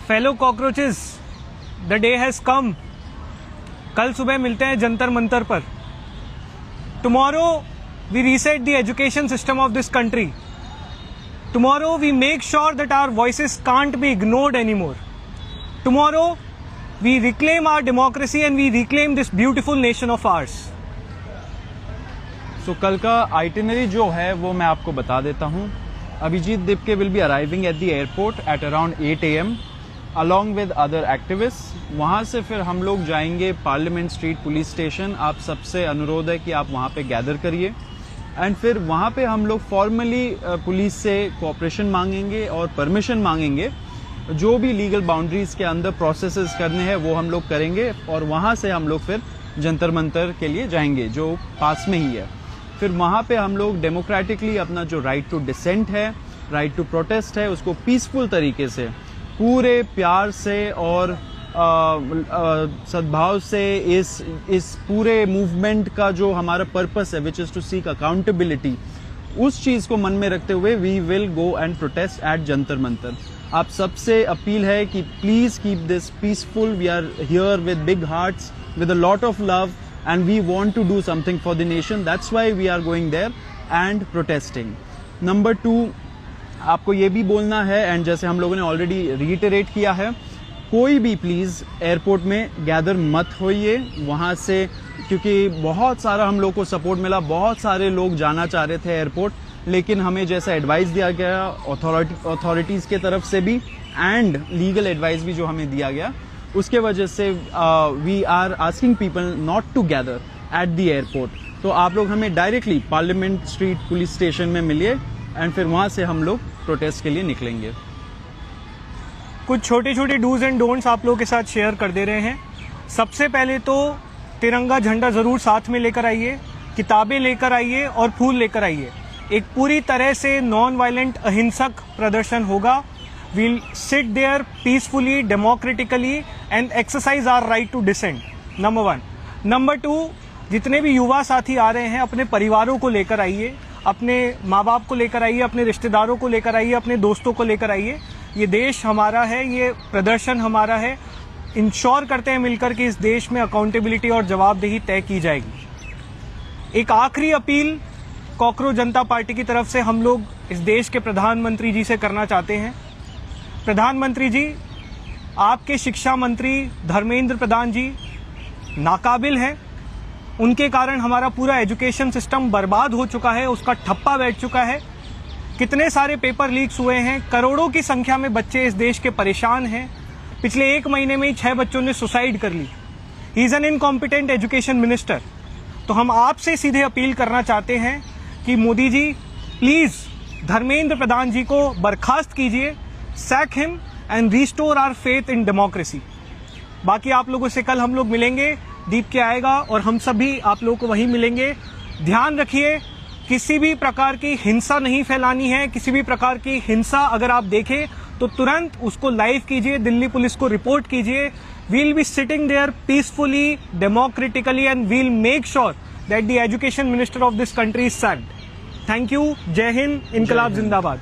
Fellow cockroaches, the day has come. कल सुबह मिलते हैं जंतर मंतर पर। Tomorrow we reset the education system of this country. Tomorrow we make sure that our voices can't be ignored anymore. Tomorrow we reclaim our democracy and we reclaim this beautiful nation of ours. So कल का itinerary जो है वो मैं आपको बता देता हूँ। Abhijeet Dipke will be arriving at the airport at around 8 AM along with other activists। वहाँ से फिर हम लोग जाएंगे पार्लियामेंट स्ट्रीट पुलिस स्टेशन। आप सबसे अनुरोध है कि आप वहाँ पे गैदर करिए एंड फिर वहाँ पे हम लोग फॉर्मली पुलिस से कोऑपरेशन मांगेंगे और परमिशन मांगेंगे। जो भी लीगल बाउंड्रीज के अंदर प्रोसेसेस करने हैं वो हम लोग करेंगे और वहाँ से हम लोग फिर जंतर मंतर के लिए जाएंगे जो पास में ही है। फिर वहाँ पे हम लोग डेमोक्रेटिकली अपना जो राइट टू डिसेंट है, राइट टू प्रोटेस्ट है, उसको पीसफुल तरीके से पूरे प्यार से और सद्भाव से इस पूरे मूवमेंट का जो हमारा पर्पस है which is to seek accountability, उस चीज को मन में रखते हुए we will go and protest at Jantar Mantar. आप सबसे अपील है कि please keep this peaceful. We are here with big hearts, with a lot of love and we want to do something for the nation. That's why we are going there and protesting. Number 2, आपको ये भी बोलना है and जैसे हम लोगों ने already reiterate किया है, कोई भी प्लीज एयरपोर्ट में गैदर मत होइए वहाँ से, क्योंकि बहुत सारा हम लोग को सपोर्ट मिला। बहुत सारे लोग जाना चाह रहे थे एयरपोर्ट, लेकिन हमें जैसा एडवाइस दिया गया अथॉरिटीज के तरफ से भी एंड लीगल एडवाइस भी जो हमें दिया गया, उसके वजह से we are asking people not to gather at the airport. तो आप लोग हमें directly parliament street police station में मिलिए एंड फिर वहां से हम लोग प्रोटेस्ट के लिए निकलेंगे। कुछ छोटे छोटे डूज एंड डोंट्स आप लोगों के साथ शेयर कर दे रहे हैं। सबसे पहले तो तिरंगा झंडा जरूर साथ में लेकर आइए, किताबें लेकर आइए और फूल लेकर आइए। एक पूरी तरह से नॉन वायलेंट अहिंसक प्रदर्शन होगा। We'll sit there peacefully, democratically and exercise our right to dissent. Number 1. Number 2, जितने भी युवा साथी आ रहे हैं अपने परिवारों को लेकर आइए, अपने माँ बाप को लेकर आइए, अपने रिश्तेदारों को लेकर आइए, अपने दोस्तों को लेकर आइए। ये देश हमारा है, ये प्रदर्शन हमारा है। इंश्योर करते हैं मिलकर कि इस देश में अकाउंटेबिलिटी और जवाबदेही तय की जाएगी। एक आखिरी अपील कॉकरोच जनता पार्टी की तरफ से हम लोग इस देश के प्रधानमंत्री जी से करना चाहते हैं। प्रधानमंत्री जी, आपके शिक्षा मंत्री धर्मेंद्र प्रधान जी नाकाबिल हैं। उनके कारण हमारा पूरा एजुकेशन सिस्टम बर्बाद हो चुका है, उसका ठप्पा बैठ चुका है। कितने सारे पेपर लीक्स हुए हैं, करोड़ों की संख्या में बच्चे इस देश के परेशान हैं। पिछले 1 महीने में ही 6 बच्चों ने सुसाइड कर ली। He is an incompetent education minister. तो हम आपसे सीधे अपील करना चाहते हैं कि मोदी जी प्लीज धर्मेंद्र प्रधान जी को बर्खास्त कीजिए, sack him and restore our faith in democracy। बाकी आप लोगों से कल हम लोग मिलेंगे, दीप के आएगा और हम सभी आप लोगों को वहीं मिलेंगे। ध्यान रखिए, किसी भी प्रकार की हिंसा नहीं फैलानी है। किसी भी प्रकार की हिंसा अगर आप देखें तो तुरंत उसको लाइव कीजिए, दिल्ली पुलिस को रिपोर्ट कीजिए। we'll be sitting there peacefully, democratically and we'll make sure that the education minister of this country is sacked। Thank you. जय हिंद, इनकलाब जिंदाबाद।